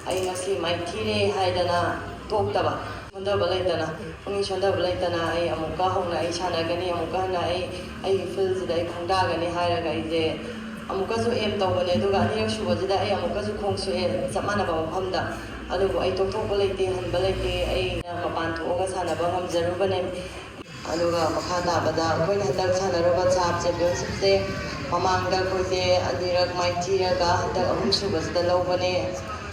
ꯑꯩ ꯉꯁꯤ ꯃꯥꯏꯊꯤꯔꯦ ꯍꯥꯏꯗꯅ ꯇꯣꯛꯇꯕ ꯁꯣꯟꯊꯕ ꯂꯩꯇꯅ ꯄꯨꯛꯅꯤꯡ ꯁꯣꯟꯊꯕ ꯂꯩꯇꯅ ꯑꯩ ꯑꯃꯨꯛꯀ ꯍꯧꯅ ꯑꯩ ꯁꯥꯟꯅꯒꯅꯤ ꯑꯃꯨꯛꯀ ꯍꯟꯅ ꯑꯩꯒꯤ ꯐꯤꯜꯁꯤꯗ ꯑꯩ ꯈꯣꯡꯗꯥꯒꯅꯤ ꯍꯥꯏꯔꯒ ꯑꯩꯁꯦ ꯑꯃꯨꯛꯀꯁꯨ ꯑꯦꯝ ꯇꯧꯕꯅꯦ ꯑꯗꯨꯒ ꯑꯅꯤꯔꯛ ꯁꯨꯕꯁꯤꯗ ꯑꯩ ꯑꯃꯨꯛꯀꯁꯨ ꯈꯣꯡ ꯁꯣꯛꯑꯦ ꯆꯞ ꯃꯥꯟꯅꯕ ꯃꯐꯝꯗ ꯑꯗꯨꯕꯨ ꯑꯩ ꯇꯣꯛꯊꯣꯛꯄ ꯂꯩꯇꯦ ꯍꯟꯕ ꯂꯩꯇꯦ ꯑꯩꯅ ꯃꯄꯥꯟ ꯊꯣꯛꯑꯒ ꯁꯥꯟꯅꯕ ꯉꯝꯖꯔꯨꯕꯅꯦ ꯑꯗꯨꯒ ꯃꯈꯥ ꯇꯥꯕꯗ ꯑꯩꯈꯣꯏꯅ ꯍꯟꯗꯛ ꯁꯥꯟꯅꯔꯨꯕ ꯁꯥꯞ ꯆꯦꯝꯄꯤꯌꯟꯁꯤꯞꯁꯦ ꯃꯃꯥꯡꯗ ꯑꯩꯈꯣꯏꯁꯦ ꯑꯅꯤꯔꯛ ꯃꯥꯏꯊꯤꯔꯒ ꯍꯟꯗꯛ ꯑꯍꯨꯝ ꯁꯨꯕꯁꯤꯗ ꯂꯧꯕꯅꯦ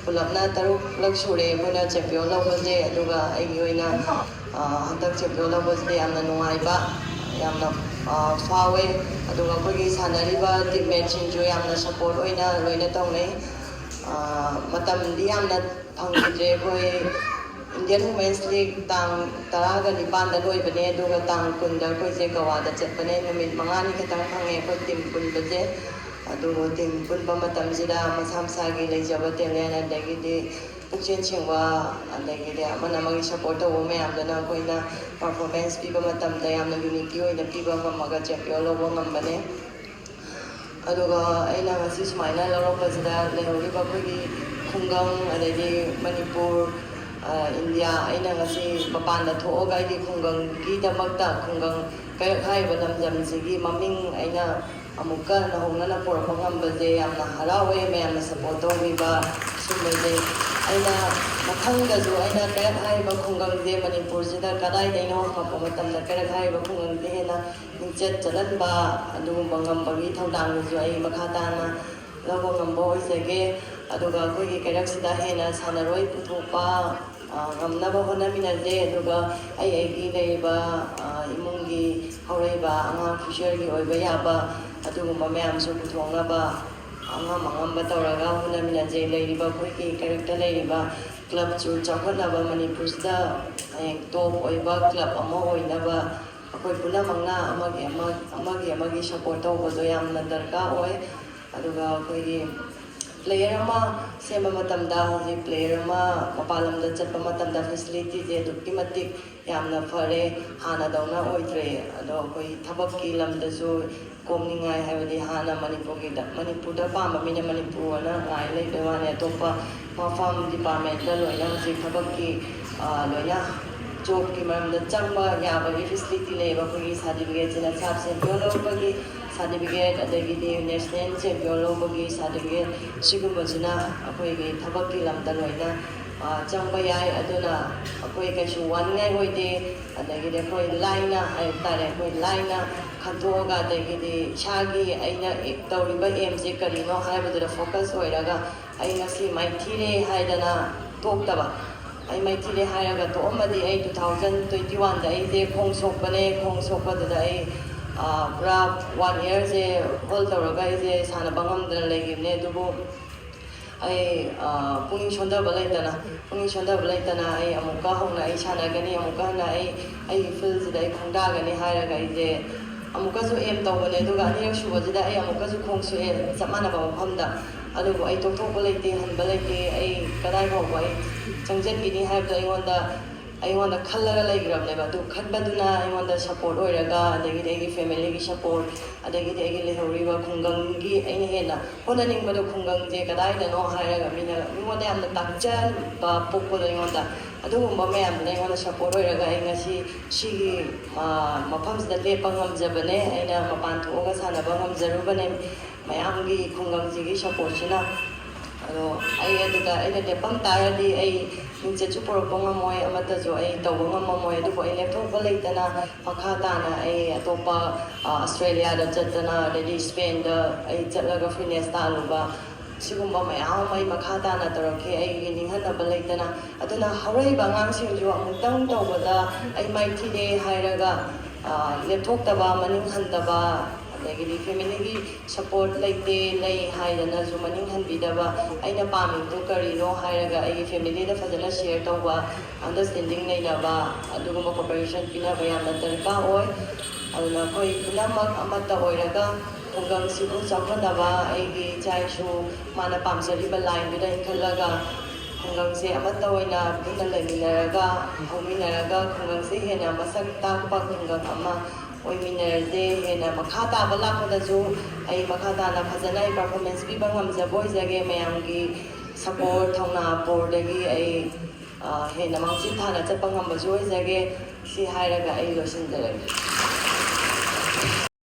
ꯄꯨꯂꯞꯅ 6ꯂꯛ ꯁꯨꯔꯦ ꯑꯩꯈꯣꯏꯅ ꯆꯦꯝꯄꯤꯌꯟ ꯂꯧꯕꯁꯦ ꯑꯗꯨꯒ ꯑꯩꯒꯤ ꯑꯣꯏꯅ ꯍꯟꯗꯛ ꯆꯦꯝꯄꯤꯌꯟ ꯂꯧꯕꯁꯤꯗ ꯌꯥꯝꯅ ꯅꯨꯡꯉꯥꯏꯕ ꯌꯥꯝꯅ ꯐꯥꯎꯋꯦ ꯑꯗꯨꯒ ꯑꯩꯈꯣꯏꯒꯤ ꯁꯥꯟꯅꯔꯤꯕ ꯇꯤꯝꯃꯦꯠꯁꯤꯡꯁꯨ ꯌꯥꯝꯅ ꯁꯄꯣꯔꯠ ꯑꯣꯏꯅ ꯂꯣꯏꯅ ꯇꯧꯅꯩ ꯃꯇꯝꯗꯤ ꯌꯥꯝꯅ ꯐꯪꯈꯤꯗ꯭ꯔꯦ ꯑꯩꯈꯣꯏ ꯏꯟꯗꯤꯌꯟ ꯋꯨꯃꯦꯟꯁ ꯂꯤꯒ ꯇꯥꯡ 19ꯗ ꯂꯣꯏꯕꯅꯦ ꯑꯗꯨꯒ ꯇꯥꯡ 10ꯗ ꯑꯩꯈꯣꯏꯁꯦ ꯒꯋꯥꯗ ꯆꯠꯄꯅꯦ ꯅꯨꯃꯤꯠ 5ꯅꯤ ꯈꯛꯇꯪ ꯐꯪꯉꯦ ꯑꯩꯈꯣꯏ ꯇꯤꯝ ꯄꯨꯟꯕꯁꯦ ꯑꯗꯨꯕꯨ ꯇꯤꯝ ꯄꯨꯟꯕ ꯃꯇꯝꯁꯤꯗ ꯃꯁꯥ ꯃꯁꯥꯒꯤ ꯂꯩꯖꯕ ꯇꯦꯂꯦꯟ ꯑꯗꯒꯤꯗꯤ ꯄꯨꯛꯆꯦꯜ ꯁꯦꯡꯕ ꯑꯗꯒꯤꯗꯤ ꯑꯃꯅ ꯑꯃꯒꯤ ꯁꯄꯣꯔꯠ ꯇꯧꯕ ꯃꯌꯥꯝꯗꯨꯅ ꯑꯩꯈꯣꯏꯅ ꯄꯔꯐꯣꯔꯃꯦꯟꯁ ꯄꯤꯕ ꯃꯇꯝꯗ ꯌꯥꯝꯅ ꯌꯨꯅꯤꯇꯤ ꯑꯣꯏꯅ ꯄꯤꯕ ꯉꯝꯃꯒ ꯆꯦꯝꯄꯤꯌꯟ ꯂꯧꯕ ꯉꯝꯕꯅꯦ ꯑꯗꯨꯒ ꯑꯩꯅ ꯉꯁꯤ ꯁꯨꯃꯥꯏꯅ ꯂꯧꯔꯛꯄꯁꯤꯗ ꯂꯩꯍꯧꯔꯤꯕ ꯑꯩꯈꯣꯏꯒꯤ ꯈꯨꯡꯒꯪ ꯑꯗꯩꯗꯤ ꯃꯅꯤꯄꯨꯔ ꯏꯟꯗꯤꯌꯥ ꯑꯩꯅ ꯉꯁꯤ ꯃꯄꯥꯟꯗ ꯊꯣꯛꯑꯒ ꯑꯩꯒꯤ ꯈꯨꯡꯒꯪꯒꯤꯗꯃꯛꯇ ꯈꯨꯡꯒꯪ ꯀꯩꯔꯛ ꯍꯥꯏꯔꯤꯕ ꯂꯝꯗꯝꯁꯤꯒꯤ ꯃꯃꯤꯡ ꯑꯩꯅ ꯑꯃꯨꯛꯀ ꯅꯧꯍꯧꯅꯅ ꯄꯨꯔꯛꯄ ꯉꯝꯕꯁꯦ ꯌꯥꯝꯅ ꯍꯔꯥꯎꯋꯦ ꯃꯌꯥꯝꯅ ꯁꯄꯣꯔꯠ ꯇꯧꯕꯤꯕ ꯁꯨꯝꯕꯁꯦ ꯑꯩꯅ ꯃꯊꯪꯗꯁꯨ ꯑꯩꯅ ꯀꯩꯔꯛ ꯍꯥꯏꯔꯤꯕ ꯈꯨꯡꯒꯪꯁꯦ ꯃꯅꯤꯄꯨꯔꯁꯤꯗ ꯀꯗꯥꯏꯗꯩꯅꯣ ꯍꯪꯉꯛꯄ ꯃꯇꯝꯗ ꯀꯩꯔꯛ ꯍꯥꯏꯔꯤꯕ ꯈꯨꯡꯒꯪꯁꯦ ꯍꯦꯟꯅ ꯃꯤꯡꯆꯠ ꯆꯠꯍꯟꯕ ꯑꯗꯨꯒꯨꯝꯕ ꯉꯝꯕꯒꯤ ꯊꯧꯗꯥꯡꯗꯨꯁꯨ ꯑꯩ ꯃꯈꯥ ꯇꯥꯅ ꯂꯧꯕ ꯉꯝꯕ ꯑꯣꯏꯖꯒꯦ ꯑꯗꯨꯒ ꯑꯩꯈꯣꯏꯒꯤ ꯀꯩꯔꯛꯁꯤꯗ ꯍꯦꯟꯅ ꯁꯥꯟꯅꯔꯣꯏ ꯄꯨꯊꯣꯛꯄ ꯉꯝꯅꯕ ꯍꯣꯠꯅꯃꯤꯟꯅꯁꯦ ꯑꯗꯨꯒ ꯑꯩꯒꯤ ꯂꯩꯔꯤꯕ ꯏꯃꯨꯡꯒꯤ ꯍꯧꯔꯛꯏꯕ ꯑꯉꯥꯡ ꯐ꯭ꯌꯨꯆꯔꯒꯤ ꯑꯣꯏꯕ ꯌꯥꯕ ꯑꯗꯨꯒꯨꯝꯕ ꯃꯌꯥꯝꯁꯨ ꯄꯨꯊꯣꯛꯅꯕ ꯑꯉꯝꯕ ꯇꯧꯔꯒ ꯍꯣꯠꯅꯃꯤꯟꯅꯖꯦ ꯂꯩꯔꯤꯕ ꯑꯩꯈꯣꯏꯒꯤ ꯀꯩꯔꯛꯇ ꯂꯩꯔꯤꯕ ꯀ꯭ꯂꯕꯁꯨ ꯆꯥꯎꯈꯠꯅꯕ ꯃꯅꯤꯄꯨꯔꯁꯤꯗ ꯍꯌꯦꯡ ꯇꯣꯞ ꯑꯣꯏꯕ ꯀ꯭ꯂꯕ ꯑꯃ ꯑꯣꯏꯅꯕ ꯑꯩꯈꯣꯏ ꯄꯨꯝꯅꯃꯛꯅ ꯑꯃꯒꯤ ꯁꯄꯣꯔꯠ ꯇꯧꯕꯗꯣ ꯌꯥꯝꯅ ꯗꯔꯀꯥꯔ ꯑꯣꯏ ꯑꯗꯨꯒ ꯑꯩꯈꯣꯏꯒꯤ ꯄ꯭ꯂꯦꯌꯔ ꯑꯃ ꯁꯦꯝꯕ ꯃꯇꯝꯗ ꯍꯧꯖꯤꯛ ꯄ꯭ꯂꯦꯌꯔ ꯑꯃ ꯃꯄꯥꯟ ꯂꯝꯗ ꯆꯠꯄ ꯃꯇꯝꯗ ꯐꯦꯁꯤꯂꯤꯇꯤꯁꯦ ꯑꯗꯨꯛꯀꯤ ꯃꯇꯤꯛ ꯌꯥꯝꯅ ꯐꯔꯦ ꯍꯥꯟꯅꯗꯧꯅ ꯑꯣꯏꯗ꯭ꯔꯦ ꯑꯗꯣ ꯑꯩꯈꯣꯏ ꯊꯕꯛꯀꯤ ꯂꯝꯗꯁꯨ ꯀꯣꯝꯅꯤꯡꯉꯥꯏ ꯍꯥꯏꯕꯗꯤ ꯍꯥꯟꯅ ꯃꯅꯤꯄꯨꯔꯗ ꯄꯥꯝꯕ ꯃꯤꯅ ꯃꯅꯤꯄꯨꯔꯅ ꯉꯥꯏ ꯂꯩꯕꯩ ꯋꯥꯅꯤ ꯑꯇꯣꯞꯄ ꯃꯐꯝ ꯗꯤꯄꯥꯔꯠꯃꯦꯟꯇ ꯂꯣꯏꯅ ꯍꯧꯖꯤꯛ ꯊꯕꯛꯀꯤ ꯂꯣꯏꯅ ꯖꯣꯕꯀꯤ ꯃꯔꯝꯗ ꯆꯪꯕ ꯌꯥꯕꯒꯤ ꯐꯦꯁꯤꯂꯤꯇꯤ ꯂꯩꯌꯦꯕ ꯑꯩꯈꯣꯏꯒꯤ ꯁꯥꯔꯇꯤꯐꯤꯀꯦꯠꯁꯤꯅ ꯁꯥꯞ ꯆꯦꯝꯄꯤꯌꯟ ꯂꯧꯕꯒꯤ ꯁꯥꯔꯇꯤꯐꯤꯀꯦꯠ ꯑꯗꯒꯤꯗꯤ ꯅꯦꯁꯅꯦꯜ ꯆꯦꯝꯄꯤꯌꯟ ꯂꯧꯕꯒꯤ ꯁꯥꯔꯇꯤꯐꯤꯀꯦꯠ ꯁꯤꯒꯨꯝꯕꯁꯤꯅ ꯑꯩꯈꯣꯏꯒꯤ ꯊꯕꯛꯀꯤ ꯂꯝꯗ ꯂꯣꯏꯅ ꯆꯪꯕ ꯌꯥꯏ ꯑꯗꯨꯅ ꯑꯩꯈꯣꯏ ꯀꯩꯁꯨ ꯋꯥꯅꯤꯡꯉꯥꯏ ꯑꯣꯏꯗꯦ ꯑꯗꯒꯤꯗꯤ ꯑꯩꯈꯣই ꯂꯥꯏꯅ ꯍꯥꯏꯇꯥꯔꯦ ꯑꯩꯈꯣꯏ ꯂꯥꯏꯅ ꯈꯟꯇꯣꯛꯑꯒ ꯑꯗꯒꯤꯗꯤ ꯏꯁꯥꯒꯤ ꯑꯩꯅ ꯇꯧꯔꯤꯕ ꯑꯦꯝꯁꯦ ꯀꯔꯤꯅꯣ ꯍꯥꯏꯕꯗꯨꯗ ꯐꯣꯀꯁ ꯑꯣꯏꯔꯒ ꯑꯩ ꯉꯁꯤ ꯃꯥꯏꯊꯤꯔꯦ ꯍꯥꯏꯗꯅ ꯇꯣꯛꯇꯕ ꯑꯩ ꯃꯥꯏꯊꯤꯔꯦ ꯍꯥꯏꯔꯒ ꯇꯣꯛꯑꯝꯃꯗꯤ ꯑꯩ 2021ꯗ ꯑꯩꯁꯦ ꯈꯣꯡ ꯁꯣꯛꯄꯅꯦ ꯈꯣꯡ ꯁꯣꯛꯄꯗꯨꯗ ꯑꯩ ꯄꯨꯔꯥ 1 ꯏꯌꯔꯁꯦ ꯍꯣꯜ ꯇꯧꯔꯒ ꯑꯩꯁꯦ ꯁꯥꯟꯅꯕ ꯉꯝꯗꯅ ꯂꯩꯈꯤꯕꯅꯦ ꯑꯗꯨꯕꯨ ꯑꯩ ꯄꯨꯛꯅꯤꯡ ꯁꯣꯟꯊꯕ ꯂꯩꯇꯅ ꯑꯩ ꯑꯃꯨꯛꯀ ꯍꯧꯅ ꯑꯩ ꯁꯥꯟꯅꯒꯅꯤ ꯑꯃꯨꯛꯀ ꯍꯟꯅ ꯑꯩꯒꯤ ꯐꯤꯜꯁꯤꯗ ꯑꯩ ꯈꯣꯡꯗꯥꯒꯅꯤ ꯍꯥꯏꯔꯒ ꯑꯩꯁꯦ ꯑꯃꯨꯛꯀꯁꯨ ꯑꯦꯝ ꯇꯧꯕꯅꯦ ꯑꯗꯨꯒ ꯑꯅꯤꯔꯛ ꯁꯨꯕꯁꯤꯗ ꯑꯩ ꯑꯃꯨꯛꯀꯁꯨ ꯈꯣꯡ ꯁꯣꯛꯑꯦ ꯆꯞ ꯃꯥꯟꯅꯕ ꯃꯐꯝꯗ ꯑꯗꯨꯕꯨ ꯑꯩ ꯇꯣꯛꯊꯣꯛꯄ ꯂꯩꯇꯦ ꯍꯟꯕ ꯂꯩꯇꯦ ꯑꯩ ꯀꯗꯥꯏ ꯐꯥꯎꯕ ꯑꯩ ꯆꯪꯖꯟꯈꯤꯅꯤ ꯍꯥꯏꯕꯗꯣ ꯑꯩꯉꯣꯟꯗ ꯈꯜꯂꯒ ꯂꯩꯈ꯭ꯔꯕꯅꯦꯕ ꯑꯗꯨ ꯈꯟꯕꯗꯨꯅ ꯑꯩꯉꯣꯟꯗ ꯁꯄꯣꯔꯠ ꯑꯣꯏꯔꯒ ꯑꯗꯒꯤꯗꯤ ꯑꯩꯒꯤ ꯐꯦꯃꯤꯂꯤꯒꯤ ꯁꯄꯣꯔꯠ ꯑꯗꯒꯤꯗꯤ ꯑꯩꯒꯤ ꯂꯩꯍꯧꯔꯤꯕ ꯈꯨꯡꯒꯪꯒꯤ ꯑꯩꯅ ꯍꯦꯟꯅ ꯍꯣꯠꯅꯅꯤꯡꯕꯗꯣ ꯈꯨꯡꯒꯪꯁꯦ ꯀꯗꯥꯏꯗꯅꯣ ꯍꯥꯏꯔꯒ ꯃꯤꯉꯣꯟꯗ ꯌꯥꯝꯅ ꯇꯥꯛꯆꯕ ꯄꯣꯛꯄꯗꯣ ꯑꯩꯉꯣꯟꯗ ꯑꯗꯨꯒꯨꯝꯕ ꯃꯌꯥꯝꯗꯨꯅ ꯑꯩꯉꯣꯟꯗ ꯁꯄꯣꯔꯠ ꯑꯣꯏꯔꯒ ꯑꯩ ꯉꯁꯤ ꯁꯤꯒꯤ ꯃꯐꯝꯁꯤꯗ ꯂꯦꯞꯄ ꯉꯝꯖꯕꯅꯦ ꯑꯩꯅ ꯃꯄꯥꯟ ꯊꯣꯛꯑꯒ ꯁꯥꯟꯅꯕ ꯉꯝꯖꯔꯨꯕꯅꯦ ꯃꯌꯥꯝꯒꯤ ꯈꯨꯡꯒꯪꯁꯤꯒꯤ ꯁꯄꯣꯔꯠꯁꯤꯅ ꯑꯗꯣ ꯑꯩ ꯑꯗꯨꯗ ꯑꯩꯅ ꯂꯦꯞꯄꯝ ꯇꯥꯔꯗꯤ ꯑꯩ ꯃꯤꯡꯆꯠꯁꯨ ꯄꯨꯔꯛꯄ ꯉꯝꯃꯣꯏ ꯑꯃꯠꯇꯁꯨ ꯑꯩ ꯇꯧꯕ ꯉꯝꯃꯝꯃꯣꯏ ꯑꯗꯨꯕꯨ ꯑꯩ ꯂꯦꯞꯊꯣꯛꯄ ꯂꯩꯇꯅ ꯃꯈꯥ ꯇꯥꯅ ꯑꯩ ꯑꯇꯣꯞꯄ ꯑꯁꯇ꯭ꯔꯦꯂꯤꯌꯥꯗ ꯆꯠꯇꯅ ꯑꯗꯩꯗꯤ ꯁ꯭ꯄꯦꯟꯗ ꯑꯩ ꯆꯠꯂꯒ ꯐꯤꯠꯅꯦꯁ ꯇꯥꯜꯂꯨꯕ ꯁꯤꯒꯨꯝꯕ ꯃꯌꯥꯝ ꯑꯃ ꯑꯩ ꯃꯈꯥ ꯇꯥꯅ ꯇꯧꯔꯛꯈꯤ ꯑꯩꯒꯤ ꯅꯤꯡꯍꯟꯅꯕ ꯂꯩꯇꯅ ꯑꯗꯨꯅ ꯍꯧꯔꯛꯏꯕ ꯑꯉꯥꯡꯁꯤꯡꯁꯨ ꯑꯃꯨꯛꯇꯪ ꯇꯧꯕꯗ ꯑꯩ ꯃꯥꯏꯊꯤꯔꯦ ꯍꯥꯏꯔꯒ lepthokdaba maning handaba adagidi family support lei haidanasu maning hanbidaba aina pamingdu karino hairaga ai family da fajana share tawba understanding leidaba aduguma cooperation pinaba yamna darka oi aduna koi punamak amata oiraga ungam sibu chakhanaba aigi chaisu mana pamjariba line da ikhalaga khungangse amata oina puna leminaraga hominaraga khungangse hena masak takpa khungang ama oiminarde hena makhata balakadasu ai makhata na phajana performance piba ngamjabo jage mayamgi support ꯊꯧꯅꯥ ꯄꯣꯔꯗꯒꯤ ꯑꯩ ꯍꯦꯟꯅ ꯃꯥꯡꯖꯤꯜ ꯊꯥꯅ ꯆꯠꯄ ꯉꯝꯕꯁꯨ ꯑꯣꯏꯖꯒꯦ ꯁꯤ ꯍꯥꯏꯔꯒ ꯑꯩ ꯂꯣꯏꯁꯤꯟꯖꯔꯒꯦ